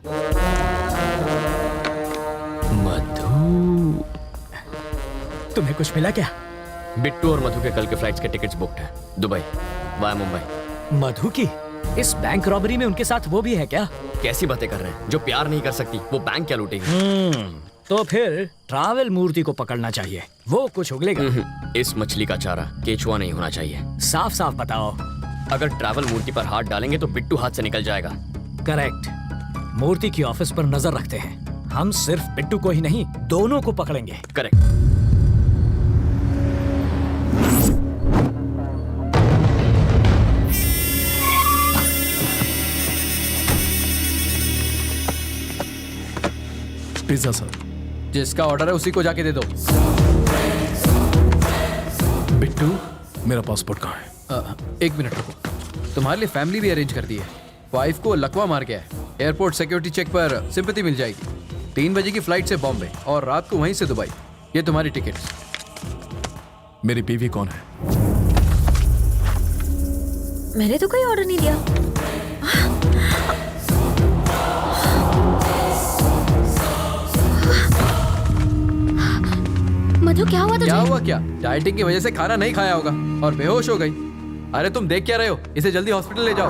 मधु, तुम्हें कुछ मिला क्या? बिट्टू और मधु के कल के फ्लाइट्स के टिकट्स बुक्ड हैं, दुबई वाया मुंबई। मधु की इस बैंक रॉबरी में उनके साथ वो भी है क्या? कैसी बातें कर रहे हैं? जो प्यार नहीं कर सकती वो बैंक क्या लूटेगी? तो फिर ट्रैवल मूर्ति को पकड़ना चाहिए, वो कुछ उगलेगा। इस मछली का चारा केचुआ नहीं होना चाहिए। साफ साफ बताओ। अगर ट्रैवल मूर्ति पर हाथ डालेंगे तो बिट्टू हाथ से निकल जाएगा। करेक्ट। मूर्ति की ऑफिस पर नजर रखते हैं। हम सिर्फ बिट्टू को ही नहीं, दोनों को पकड़ेंगे। करेक्ट। Pizza sir. जिसका ऑर्डर है उसी को जाके दे दो। बिट्टू, मेरा पासपोर्ट कहाँ है? 1 मिनट रुको, तुम्हारे लिए फैमिली भी अरेंज कर दी है। वाइफ को लकवा मार गया है, एयरपोर्ट सिक्योरिटी चेक पर सिंपैथी मिल जाएगी। 3 बजे की फ्लाइट से बॉम्बे और रात को वहीं से दुबई। ये तुम्हारी टिकट्स। मेरी बीवी कौन है? मैंने तो कोई ऑर्डर नहीं दिया। मधु, क्या हुआ तुझे? क्या हुआ क्या? डाइटिंग की वजह से खाना नहीं खाया होगा और बेहोश हो गई। अरे तुम देख क्या रहे हो? इसे जल्दी हॉस्पिटल ले जाओ।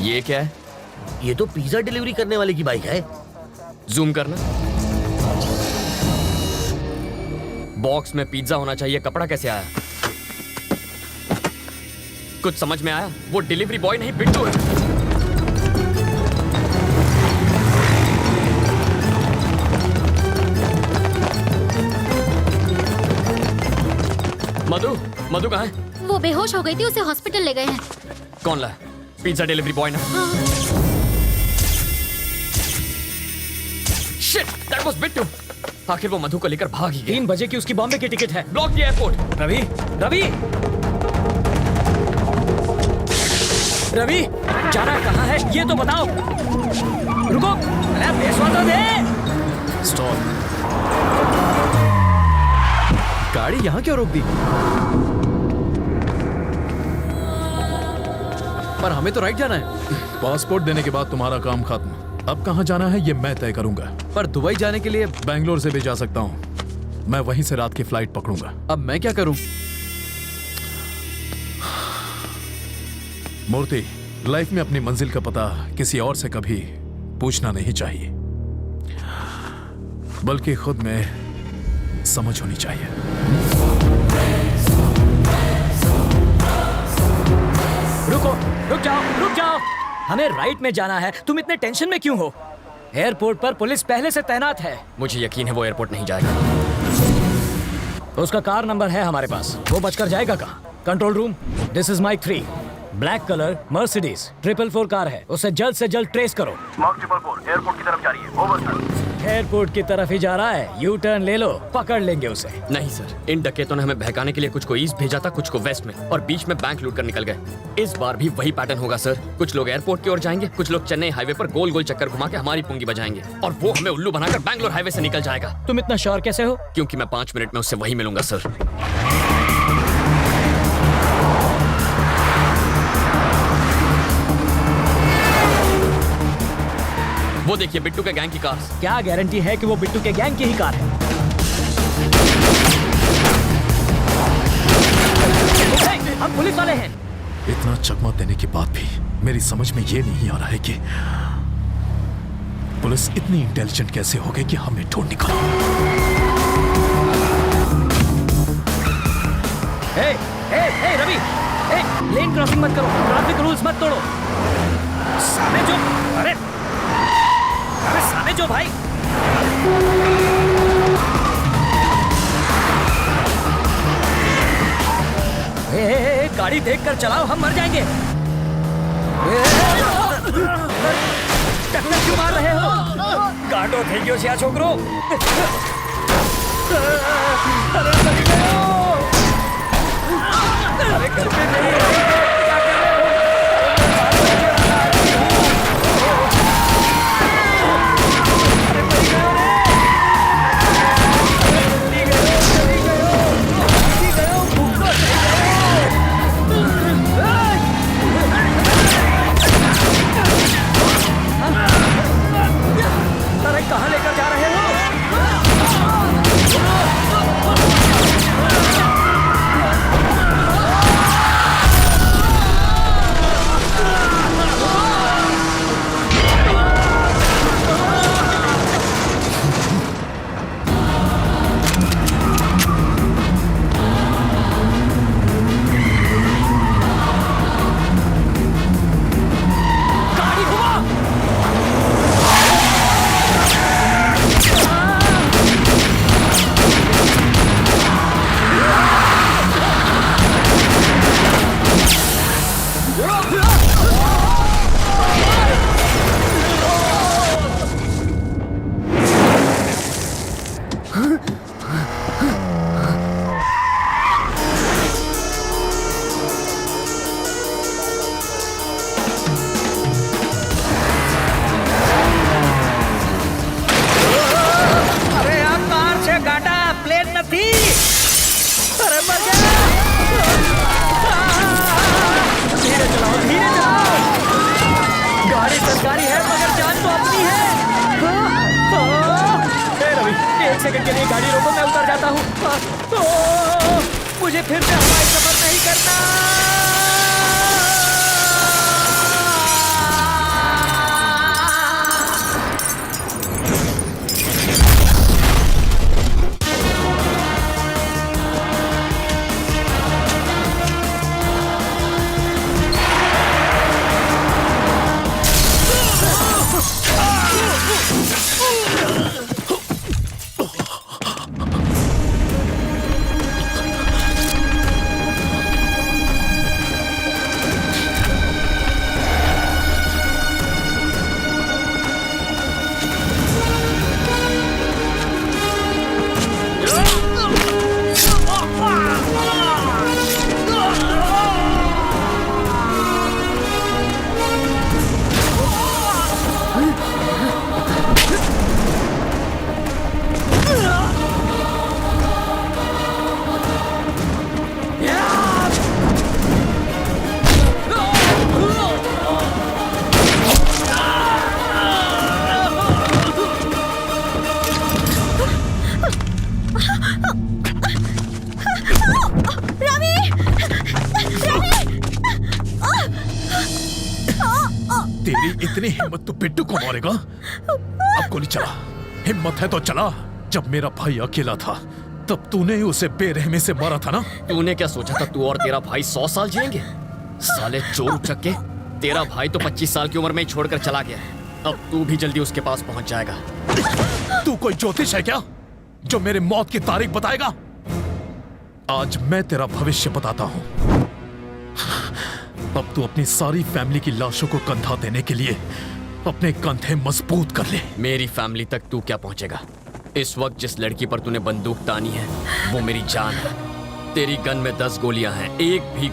ये क्या है? ये तो पिज्जा डिलीवरी करने वाले की बाइक है। जूम करना। बॉक्स में पिज्जा होना चाहिए, कपड़ा कैसे आया? कुछ समझ में आया? वो डिलीवरी बॉय नहीं बिट्टू है। मधु, मधु कहाँ है? वो बेहोश हो गई थी, उसे हॉस्पिटल ले गए हैं। कौन लाया? पिज्जा डिलीवरी बॉय ना? Shit, that was Bittu. आखिर वो मधु को लेकर भाग ही गया। 3 बजे की उसकी बॉम्बे की टिकट है। Block the airport. Ravi, Ravi, Ravi, जाना कहाँ है ये तो बताओ। रुको, अरे पेशवा तो दे। स्टॉप। गाड़ी यहाँ क्यों रोक दी? पर हमें तो राइट जाना है। पासपोर्ट देने के बाद तुम्हारा काम खत्म। अब कहाँ जाना है ये मैं तय करूंगा। पर दुबई जाने के लिए बैंगलोर से भी जा सकता हूँ। मैं वहीं से रात की फ्लाइट पकड़ूंगा। अब मैं क्या करूं? मूर्ति, लाइफ में अपनी मंजिल का पता किसी और से कभी पूछना नहीं चाहिए, बल्कि खुद में समझ होनी चाहिए। रुको, रुक जाओ, रुक जाओ। हमें राइट में जाना है, तुम इतने टेंशन में क्यों हो? एयरपोर्ट पर पुलिस पहले से तैनात है। मुझे यकीन है वो एयरपोर्ट नहीं जाएगा। उसका कार नंबर है हमारे पास, वो बचकर जाएगा कहाँ? Control room, this is Mike 3, black colour Mercedes 444 car है, उसे जल्द से जल्द ट्रेस करो। मार्क 444 एयरपोर्ट की तरफ जा रही है। Over sir. एयरपोर्ट की तरफ ही जा रहा है, यू टर्न ले लो, पकड़ लेंगे उसे। नहीं सर, इन डकैतों ने हमें बहकाने के लिए कुछ को ईस्ट भेजा था, कुछ को वेस्ट में, और बीच में बैंक लूट कर निकल गए। इस बार भी वही पैटर्न होगा सर। कुछ लोग एयरपोर्ट की ओर जाएंगे, कुछ लोग चेन्नई हाईवे पर गोल गोल चक्कर घुमा के हमारी पुंगी बजाएंगे, और वो हमें उल्लू बनाकर बैंगलोर हाईवे से निकल जाएगा। तुम इतना श्योर कैसे हो? क्योंकि मैं 5 मिनट में उससे वही मिलूंगा सर। वो देखिए बिट्टू के गैंग की कार। क्या गारंटी है कि वो बिट्टू के गैंग की ही कार है? हम पुलिस वाले हैं। इतना चकमा देने के बाद भी मेरी समझ में ये नहीं आ रहा है कि पुलिस इतनी इंटेलिजेंट कैसे हो गई कि हमें ढूंढ निकाला। रवि, लेन क्रॉसिंग मत करो, ट्रैफिक रूल्स मत तोड़ो। सामने जो, अरे सामने जो भाई। गाड़ी देखकर चलाओ, हम मर जाएंगे। टक्कर क्यों मार रहे हो? काटो થઈ ગયો છે આ છોકરો। अरे सही गयो। अरे घर पे नहीं है, क्या कर रहे हो? अरे मर गया रे। एक सेकंड के लिए गाड़ी रोको, मैं उतर जाता हूँ। मुझे फिर से हवाई सफर नहीं करना। तेरी इतनी हिम्मत तो बिट्टू को मारेगा? अब गोली चला, हिम्मत है तो चला। जब मेरा भाई अकेला था तब तूने ही उसे बेरहमी से मारा था ना? तूने क्या सोचा था तू और तेरा भाई 100 साल जिएंगे? साले चोर उचक्के, तेरा भाई तो 25 साल की उम्र में ही छोड़कर चला गया। अब तू भी जल्दी उसके पास पहुंच जाएगा। तू कोई ज्योतिष है क्या जो मेरे मौत की तारीख बताएगा? आज मैं तेरा भविष्य बताता हूं। अब तू अपनी सारी फैमिली की लाशों को कंधा देने के लिए अपने कंधे मजबूत कर ले। मेरी फैमिली तक तू क्या पहुंचेगा? इस वक्त जिस लड़की पर तूने बंदूक तानी है वो मेरी जान है। तेरी गन में 10 गोलियां हैं। एक भी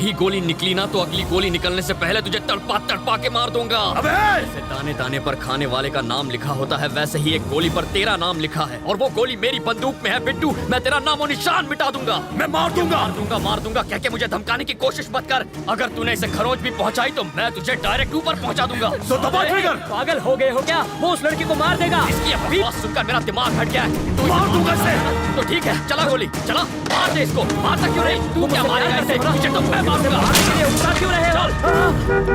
गोली निकली ना तो अगली गोली निकलने से पहले तुझे तड़पा के मार दूंगा। जैसे दाने दाने पर खाने वाले का नाम लिखा होता है वैसे ही एक गोली पर तेरा नाम लिखा है और वो गोली मेरी बंदूक में है। बिट्टू, मैं तेरा नामो निशान मिटा दूंगा। मैं मार दूंगा कह के मुझे धमकाने की कोशिश मत कर। अगर तूने इसे खरोच भी पहुंचाई तो मैं तुझे डायरेक्ट ऊपर पहुंचा दूंगा। तो दबा ट्रिगर। पागल हो गए हो क्या? वो उस लड़की को मार देगा। इसकी आवाज सुनकर मेरा दिमाग हट गया है। तू मार दूंगा इसे। तो ठीक है, चला गोली चला, मार दे इसको। मारता क्यों नहीं? तू क्या मारेगा इसे? तुझे तो मैं मारूंगा। क्यों रहे हो?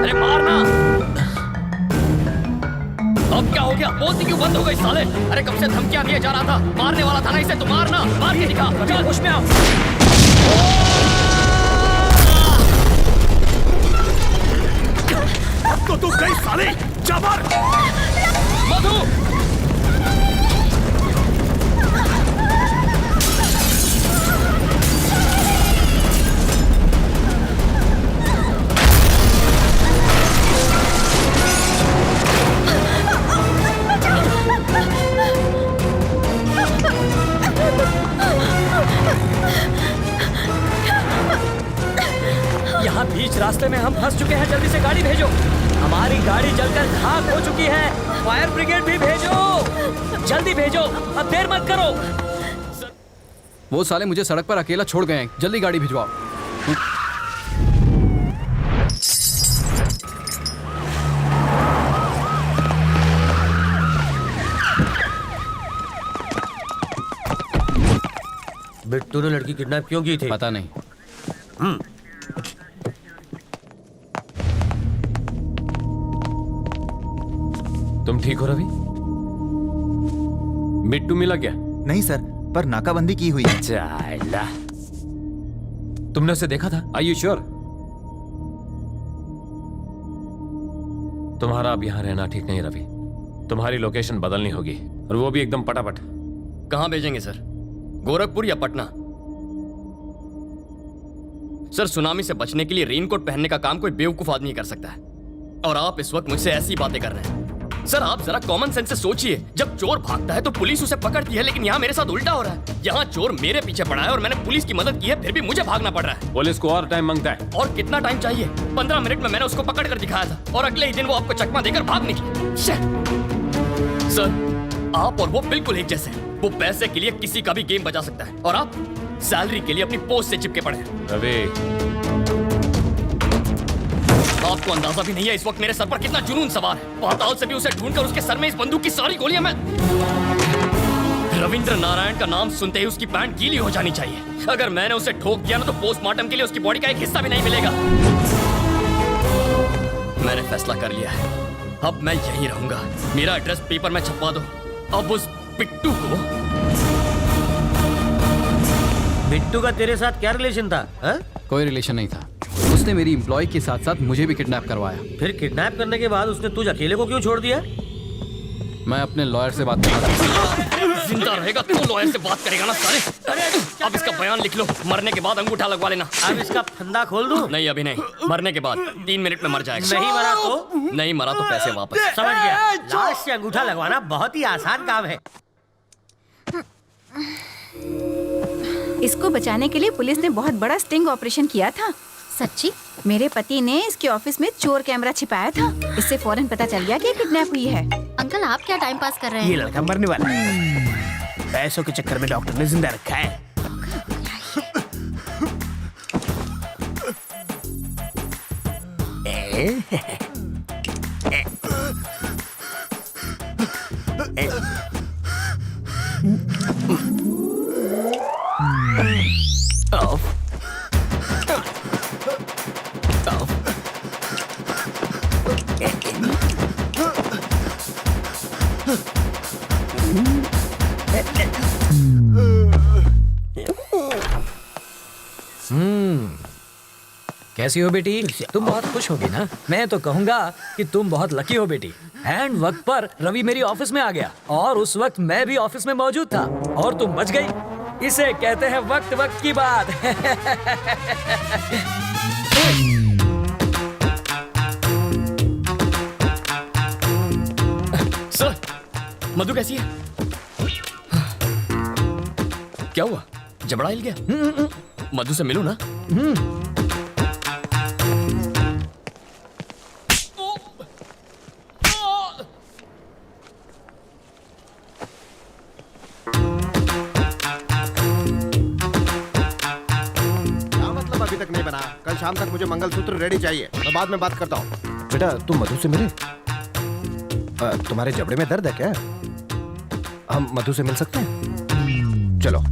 अरे मारना। अब क्या हो गया? बोलती क्यों बंद हो गई साले? अरे कब से धमकियां दिए जा रहा था। मारने वाला था ना इसे, तो मारना। मार के दिखा। चल उसमें आओ। तो तू गई साले, जा मार। मधु, यहाँ बीच रास्ते में हम फंस चुके हैं। जल्दी से गाड़ी भेजो। हमारी गाड़ी जलकर खाक हो चुकी है। फायर ब्रिगेड भी भेजो, जल्दी भेजो, अब देर मत करो। वो साले मुझे सड़क पर अकेला छोड़ गए हैं। जल्दी गाड़ी भिजवाओ। बिट्टू ने लड़की किडनैप क्यों की थी? पता नहीं। तुम ठीक हो रवि? बिट्टू मिला क्या? नहीं सर, पर नाकाबंदी की हुई है। चाइला। तुमने उसे देखा था? Are you sure? तुम्हारा अब यहां रहना ठीक नहीं रवि। तुम्हारी लोकेशन बदलनी होगी और वो भी एकदम पटापट। कहां भेजेंगे सर? गोरखपुर या पटना? सर, सुनामी से बचने के लिए रेनकोट पहनने का काम कोई बेवकूफ आदमी कर सकता है और आप इस वक्त मुझसे ऐसी बातें कर रहे हैं। सर, आप जरा कॉमन सेंस से सोचिए। जब चोर भागता है तो पुलिस उसे पकड़ती है, लेकिन यहाँ मेरे साथ उल्टा हो रहा है। यहाँ चोर मेरे पीछे पड़ा है और मैंने पुलिस की मदद की है, फिर भी मुझे भागना पड़ रहा है। पुलिस को और टाइम मांगता है। और कितना टाइम चाहिए? 15 मिनट में मैंने उसको पकड़ कर दिखाया था और अगले ही दिन वो आपको चकमा देकर भाग निकली। सर, आप और वो बिल्कुल एक जैसे हैं। वो पैसे के लिए किसी का भी गेम बजा सकता है और आप सैलरी के लिए अपनी पोस्ट से चिपके पड़े हैं। रवि, आपको अंदाजा भी नहीं है इस वक्त मेरे सर पर कितना जुनून सवार है। पाताल से भी उसे ढूंढकर उसके सर में इस बंदूक की सारी गोलियां मैं रविंद्र नारायण का नाम सुनते ही उसकी पैंट गीली हो जानी चाहिए। अगर मैंने उसे ठोक दिया ना तो पोस्टमार्टम के लिए उसकी बॉडी का एक हिस्सा भी नहीं मिलेगा। मैंने फैसला कर लिया है, अब मैं यहीं रहूंगा। मेरा एड्रेस पेपर में छपवा दो। अब उस बिट्टू को। बिट्टू का तेरे साथ क्या रिलेशन था हा? कोई रिलेशन नहीं था। उसने मेरी एम्प्लॉय के साथ साथ मुझे भी किडनैप करवाया। फिर किडनैप करने के बाद उसने तुझ अकेले को क्यों छोड़ दिया? मैं अपने लॉयर से बात कर रहा था। जिंदा रहेगा तो लॉयर से बात करेगा ना साले। अब इसका बयान लिख लो, मरने के बाद अंगूठा लगवा लेना। अब इसका फंदा खोल दूं? नहीं अभी नहीं, मरने के बाद 3 मिनट में मर जाएगा। नहीं मरा तो? नहीं मरा तो पैसे वापस। समझ गया। लाश से अंगूठा लगवाना बहुत ही आसान काम है। इसको बचाने के लिए पुलिस ने बहुत बड़ा स्टिंग ऑपरेशन किया था। सच्ची? मेरे पति ने इसके ऑफिस में चोर कैमरा छिपाया था। इससे फौरन पता चल गया कि किडनैप हुई है। अंकल आप क्या टाइम पास कर रहे ये हैं? लड़का मरने वाला है। पैसों के चक्कर में डॉक्टर ने जिंदा रखा है। कैसी हो बेटी? तुम बहुत खुश होगी ना? मैं तो कहूंगा कि तुम बहुत लकी हो बेटी। एंड वक्त पर रवि मेरी ऑफिस में आ गया और उस वक्त मैं भी ऑफिस में मौजूद था और तुम बच गई। इसे कहते हैं वक्त वक्त की बात। सर, मधु कैसी है? क्या हुआ? जबड़ा हिल गया? मधु से मिलूं ना? क्या मतलब अभी तक नहीं बना? कल शाम तक मुझे मंगलसूत्र रेडी चाहिए। मैं बाद में बात करता हूँ। बेटा तुम मधु से मिले? तुम्हारे जबड़े में दर्द है क्या? हम मधु से मिल सकते हैं? चलो।